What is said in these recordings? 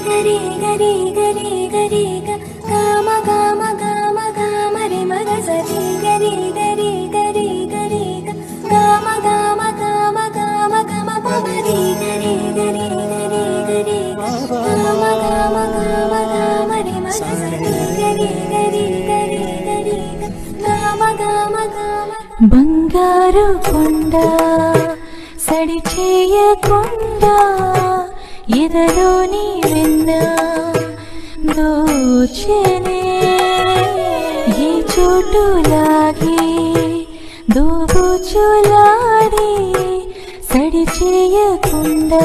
గరి గరి గరి గరి గామ గామ గామ గామ రి మగ సరి గరి గరి గరి గరి గామ గామ గామ గామ గమ పమరి గరి గరి గరి గరి గామ గామ గామ గామ రి మగ సరి గరి గరి గరి గరి గామ గామ గామ బంగారు కొండ సడి చేయకుండా ఎదలోని వెన్న దోచెనే ఈ చోటులాగి దోబుచులాడి సడి చేయకుండా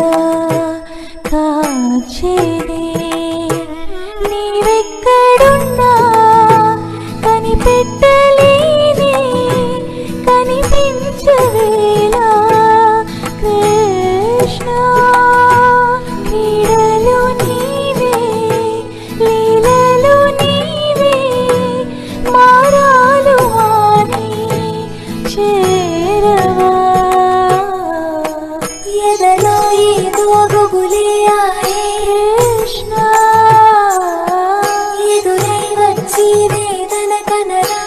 కాచెనే నీవెక్కడున్నా కనిపెట్టలేని కనిపించవేలా కృష్ణ క్రీడలు నీవే లీలలు నీవే మారాలు మాని చేరవా ఎదలో ఏదో గుబులే ఆయే కృష్ణ ఎదురై వచ్చి వేదన కనరా